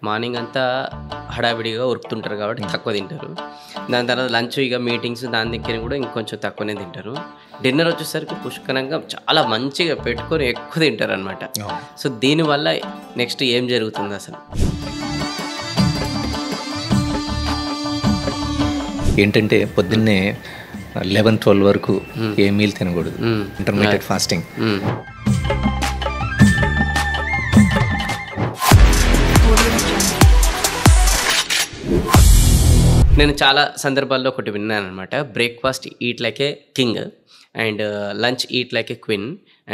Morning అంతా హడావిడిగా ఉరుకుతుంటారు కాబట్టి తక్కువ తింటారు. దాని తర్వాత లంచ్ ఇక మీటింగ్స్ దాని దగ్గర కూడా ఇంకొంచెం తక్కువనే తింటారు. డిన్నర్ వచ్చేసరికి పుష్కలంగా చాలా మంచిగా పెట్టుకొని ఎక్కువ తింటారు అనమాట. సో దీనివల్ల నెక్స్ట్ ఏం జరుగుతుంది అసలు? ఏంటంటే పొద్దున్నే 11-12 వరకు ఏ మీల్ తినకూడదు, ఇంటర్మీడియట్ ఫాస్టింగ్. నేను చాలా సందర్భాల్లో ఒకటి విన్నాను అనమాట. Breakfast eat like a king and lunch eat like A queen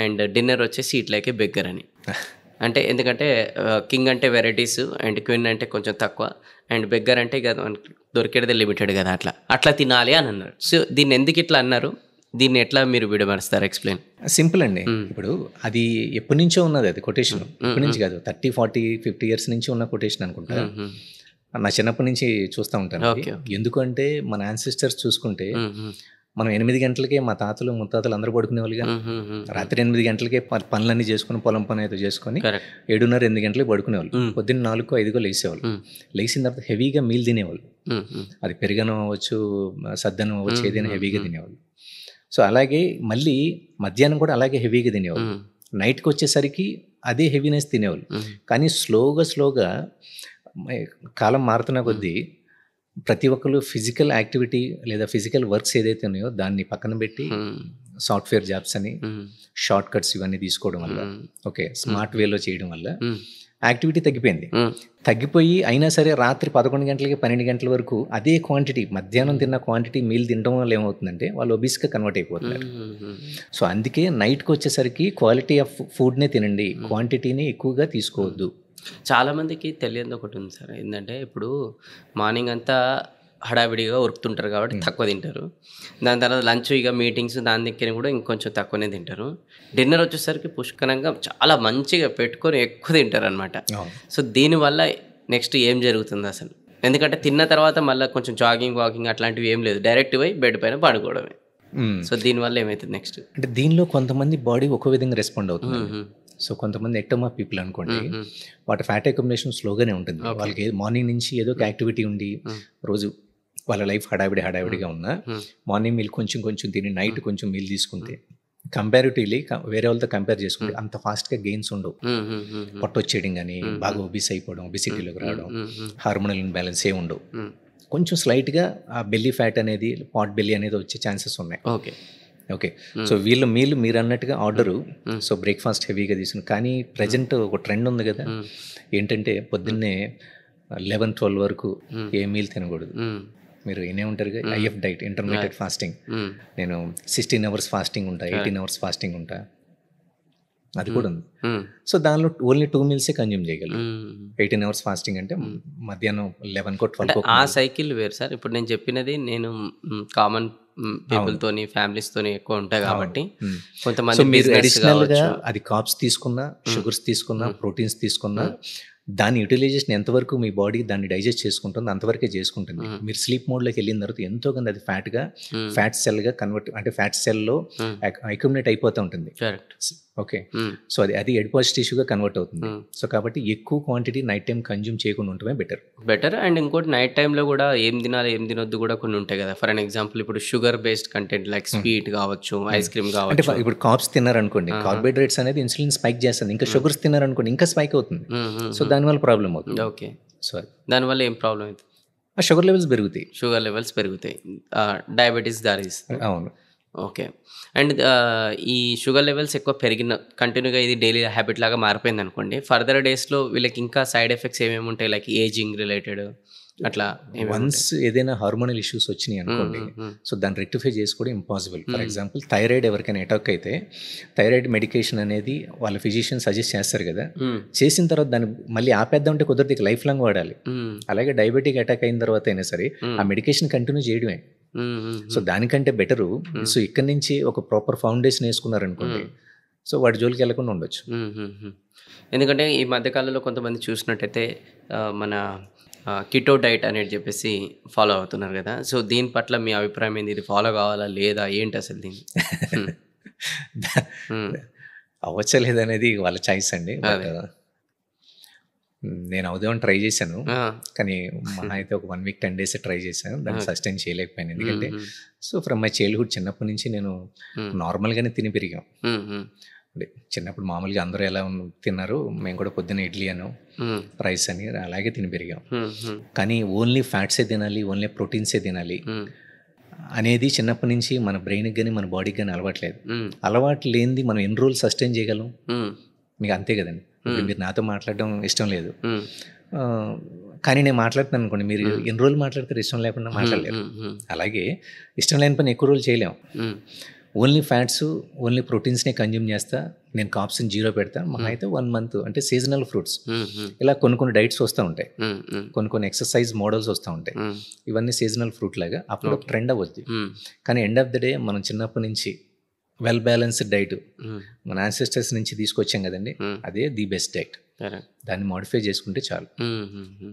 and dinner వచ్చేసి ఈట్ లైక్ ఏ బెగ్గర్ అని. అంటే ఎందుకంటే కింగ్ అంటే వెరైటీస్ అండ్ క్వీన్ అంటే కొంచెం తక్కువ అండ్ బెగ్గర్ అంటే ఇక దొరికేది లిమిటెడ్ కదా, అట్లా తినాలి అని అన్నారు. సో దీన్ని ఎందుకు ఇట్లా అన్నారు, దీన్ని ఎట్లా మీరు విడమరుస్తారు? ఎక్స్ప్లెయిన్. సింపుల్ అండి. ఇప్పుడు అది ఎప్పటి నుంచో ఉన్నది, అది కొటేషన్ ఎప్పటి నుంచి కాదు, 30, 40, 50 years నుంచి ఉన్న కొటేషన్ అనుకుంటా. నా చిన్నప్పటి నుంచి చూస్తూ ఉంటాను. ఎందుకంటే మన యాన్సిస్టర్స్ చూసుకుంటే మనం 8 గంటలకే మా తాతలు ముత్తాతలు అందరూ పడుకునేవాళ్ళుగా. రాత్రి 8 గంటలకే పనులన్నీ చేసుకుని పొలం పని అయితే చేసుకొని 7:30-8 గంటలకి పడుకునేవాళ్ళు. పొద్దున్న 4-5 లేసేవాళ్ళు. లేచిన తర్వాత హెవీగా మీల్ తినేవాళ్ళు. అది పెరుగనం అవ్వచ్చు, సద్దనం అవ్వచ్చు, ఏదైనా హెవీగా తినేవాళ్ళు. సో అలాగే మళ్ళీ మధ్యాహ్నం కూడా అలాగే హెవీగా తినేవాళ్ళు. నైట్కి వచ్చేసరికి అదే హెవీనెస్ తినేవాళ్ళు. కానీ స్లోగా కాలం మారుతున్న కొద్దీ ప్రతి ఒక్కరు ఫిజికల్ యాక్టివిటీ లేదా ఫిజికల్ వర్క్స్ ఏదైతే ఉన్నాయో దాన్ని పక్కన పెట్టి సాఫ్ట్వేర్ జాబ్స్ అని షార్ట్ కట్స్ ఇవన్నీ తీసుకోవడం వల్ల, ఓకే, స్మార్ట్ వేలో చేయడం వల్ల యాక్టివిటీ తగ్గిపోయి అయినా సరే రాత్రి 11 గంటలకి 12 గంటల వరకు అదే క్వాంటిటీ, మధ్యాహ్నం తిన్న క్వాంటిటీ మీల్ తినడం వల్ల ఏమవుతుందంటే వాళ్ళు ఒబీస్గా కన్వర్ట్ అయిపోతున్నారు. సో అందుకే నైట్కి వచ్చేసరికి క్వాలిటీ ఆఫ్ ఫుడ్నే తినండి, క్వాంటిటీని ఎక్కువగా తీసుకోవద్దు. చాలామందికి తెలియదు ఒకటి ఉంది సార్, ఏంటంటే ఇప్పుడు మార్నింగ్ అంతా హడావిడిగా ఉరుకుతుంటారు కాబట్టి తక్కువ తింటారు. దాని తర్వాత లంచ్ ఇక మీటింగ్స్ దాని దగ్గర కూడా ఇంకొంచెం తక్కువనే తింటారు. డిన్నర్ వచ్చేసరికి పుష్కలంగా చాలా మంచిగా పెట్టుకొని ఎక్కువ తింటారు అనమాట. సో దీనివల్ల నెక్స్ట్ ఏం జరుగుతుంది అసలు? ఎందుకంటే తిన్న తర్వాత మళ్ళీ కొంచెం జాగింగ్ వాకింగ్ అట్లాంటివి ఏం లేదు, డైరెక్ట్ పోయి బెడ్ పైన పడుకోవడమే. సో దీనివల్ల ఏమవుతుంది నెక్స్ట్ అంటే దీనిలో కొంతమంది బాడీ ఒక విధంగా రెస్పాండ్ అవుతుంది. సో కొంతమంది ఎక్టోమా పీపుల్ అనుకోండి, వాటి ఫ్యాట్ అక్యుములేషన్ స్లోగానే ఉంటుంది. వాళ్ళకి మార్నింగ్ నుంచి ఏదో ఒక యాక్టివిటీ ఉండి రోజు వాళ్ళ లైఫ్ హడావిడిగా ఉన్నా మార్నింగ్ మీల్ కొంచెం తిని నైట్ కొంచెం మీల్ తీసుకుంటే కంపారిటివ్లీ వేరే వాళ్ళతో కంపేర్ చేసుకుంటే అంత ఫాస్ట్గా గెయిన్స్ ఉండవు. పొట్టొచ్చేయడం కానీ, బాగా ఒబీస్ అయిపోవడం, ఒబిసిటీలోకి రావడం, హార్మోనల్ ఇన్బ్యాలెన్స్ ఏ ఉండవు. కొంచెం స్లైట్గా ఆ బెల్లీ ఫ్యాట్ అనేది, పాట్ బెల్లీ అనేది వచ్చే ఛాన్సెస్ ఉన్నాయి. ఓకే. సో వీళ్ళు మీరు అన్నట్టుగా ఆర్డరు, సో బ్రేక్ఫాస్ట్ హెవీగా తీసుకుని, కానీ ప్రజెంట్ ఒక ట్రెండ్ ఉంది కదా, ఏంటంటే పొద్దున్నే 11-12 వరకు ఏ మీల్ తినకూడదు. మీరు ఏనే ఉంటారు కదా, ఐఎఫ్ డైట్, ఇంటర్మీడియట్ ఫాస్టింగ్. నేను 16 hours ఫాస్టింగ్ ఉంటా, 18 hours ఫాస్టింగ్ ఉంటా, అది కూడా ఉంది. సో దానిలో ఓన్లీ 2 meals కన్జ్యూమ్ చేయగలరు. 18 hours ఫాస్టింగ్ అంటే మధ్యాహ్నం 11-12. ఆ సైకిల్ వేరు సార్. ఇప్పుడు నేను చెప్పినది నేను కామన్ పీపుల్తోని, ఫ్యామిలీస్తోని ఎక్కువ ఉంటాయి కాబట్టి కొంతమంది మీరు అడిషనల్గా అది కార్బ్స్ తీసుకున్నా, షుగర్స్ తీసుకున్నా, ప్రోటీన్స్ తీసుకున్నా, దాని యూటిలైజేషన్ ఎంతవరకు మీ బాడీ దాన్ని డైజెస్ట్ చేసుకుంటుందో అంతవరకే చేసుకుంటుంది. మీరు స్లీప్ మోడ్లోకి వెళ్ళిన తర్వాత ఎంతో కొంత అది ఫ్యాట్ సెల్గా కన్వర్ట్, అంటే ఫ్యాట్ సెల్లో అక్యుములేట్ అయిపోతూ ఉంటుంది. ఓకే. సో అది ఎడిపోజ్ టిష్యూగా కన్వర్ట్ అవుతుంది. సో కాబట్టి ఎక్కువ క్వాంటిటీ నైట్ టైం కన్జ్యూమ్ చేయకుండా ఉండటమే బెటర్. అండ్ ఇంకోటి నైట్ టైంలో కూడా ఏం తినాలి ఏం తినొద్దు కూడా కొన్ని ఉంటాయి కదా. ఫర్ అన్ ఎగ్జాంపుల్ ఇప్పుడు sugar based content like sweet కావచ్చు, ఐస్ క్రీమ్ కావచ్చు. అంటే ఇప్పుడు కార్బ్స్ తిన్నారనుకోండి, కార్బోహైడ్రేట్స్ అనేది ఇన్సులిన్ స్పైక్ చేస్తుంది. ఇంకా షుగర్స్ తిన్నారనుకోండి ఇంకా స్పైక్ అవుతుంది. సో దానివల్ల ప్రాబ్లం అవుతుంది. ఓకే. సో దానివల్ల ఏం ప్రాబ్లం అవుతుంది? షుగర్ లెవెల్స్ పెరుగుతాయి, డయాబెటీస్ దారిస్తుంది. అవును. ఓకే. అండ్ ఈ షుగర్ లెవెల్స్ ఎక్కువ పెరిగిన కంటిన్యూగా ఇది డైలీ హ్యాబిట్ లాగా మారిపోయింది అనుకోండి, ఫర్దర్ డేస్లో వీళ్ళకి ఇంకా సైడ్ ఎఫెక్ట్స్ ఏమేమి ఉంటాయి, లైక్ ఏజింగ్ రిలేటెడ్ అట్లా? వన్స్ ఏదైనా హార్మోనల్ ఇష్యూస్ వచ్చినాయి అనుకోండి, సో దాన్ని రెక్టిఫై చేసుకోవడం ఇంపాసిబుల్. ఫర్ ఎగ్జాంపుల్ థైరాయిడ్ ఎవరికైనా అటాక్ అయితే థైరాయిడ్ మెడికేషన్ అనేది వాళ్ళ ఫిజిషియన్ సజెస్ట్ చేస్తారు కదా, చేసిన తర్వాత దాన్ని మళ్ళీ ఆపేద్దామంటే కుదరదు, లైఫ్ లాంగ్ వాడాలి. అలాగే డయాబెటిక్ అటాక్ అయిన తర్వాత అయినా సరే ఆ మెడికేషన్ కంటిన్యూ చేయడమే. సో దానికంటే బెటరు, సో ఇక్కడి నుంచి ఒక ప్రాపర్ ఫౌండేషన్ వేసుకున్నారనుకోండి, సో వాటి జోలికి వెళ్ళకుండా ఉండొచ్చు. ఎందుకంటే ఈ మధ్యకాలంలో కొంతమంది చూసినట్టయితే మన కిటో డైట్ అనేది చెప్పేసి ఫాలో అవుతున్నారు కదా. సో దీని పట్ల మీ అభిప్రాయం ఏంది? ఇది ఫాలో కావాలా లేదా, ఏంటి అసలు దీన్ని? అవ్వచ్చలేదనేది వాళ్ళ చాయిస్ అండి. నేను అవుదామని ట్రై చేశాను. ఆ! కానీ మహా అయితే ఒక 1 వీక్ 10 డేస్ ట్రై చేశాను. దాన్ని ఓకే. సస్టైన్ చేయలేకపోయాను. ఎందుకంటే హుహు. సో ఫ్రమ్ మై చైల్డ్‌హుడ్ చిన్నప్పటి నుంచి నేను హ్మ్. నార్మల్‌గానే తిని పెరిగాం. హుహు. అదే చిన్నప్పుడు మామూలుగా అందరూ ఎలా తిన్నారు, మేము కూడా పొద్దున్న ఇడ్లీ హ్మ్. రైస్ అని అలాగే తిని పెరిగాం. హుహు. కానీ ఓన్లీ ఫ్యాట్సే తినాలి, ఓన్లీ ప్రోటీన్సే తినాలి హ్మ్. అనేది చిన్నప్పటి నుంచి మన బ్రెయిన్‌కి గాని, మన బాడీకి గాని అలవాట్లేదు. హ్మ్. అలవాటు లేనిది మనం ఎన్ని రోజులు సస్టైన్ చేయగలం? హ్మ్. మీకు అంతే కదండీ. ఇప్పుడు హ్మ్. మీరు నాతో మాట్లాడడం ఇష్టం లేదు. హ్మ్. ఆహ్, కానీ నేను మాట్లాడుతున్నాను అనుకోండి, మీరు ఎన్ని రోజులు మాట్లాడతారు ఇష్టం లేకుండా? మాట్లాడలేరు. హ్మ్. హ్మ్. అలాగే ఇష్టం లేని పని ఎక్కువ రోజులు చేయలేం. హ్మ్. ఓన్లీ ఫ్యాట్స్, ఓన్లీ ప్రోటీన్స్‌నే కన్జ్యూమ్ చేస్తా. నేను కార్బ్స్‌ని జీరో పెడతా. మహా అయితే 1 మంత్ అంటే సీజనల్ ఫ్రూట్స్. హ్మ్. హ్మ్. ఇలా కొన్ని డైట్స్ వస్తూ ఉంటాయి. హ్మ్. హ్మ్. కొన్ని ఎక్సర్సైజ్ మోడల్స్ వస్తూ ఉంటాయి. హ్మ్. ఇవన్నీ సీజనల్ ఫ్రూట్ లాగా అప్పుడు ఓకే. ట్రెండ్ అవ్వద్ది. హ్మ్. కానీ ఎండ్ ఆఫ్ ద డే మనం చిన్నప్పటి నుంచి వెల్ బ్యాలెన్స్డ్ డైట్ హ్మ్. మన యాన్సెస్టర్స్ నుంచి తీసుకొచ్చాం కదండీ! హ్మ్. అదే ది బెస్ట్ డైట్. కరెక్ట్. దాన్ని మోడిఫై చేసుకుంటే చాలు. హుహుహు.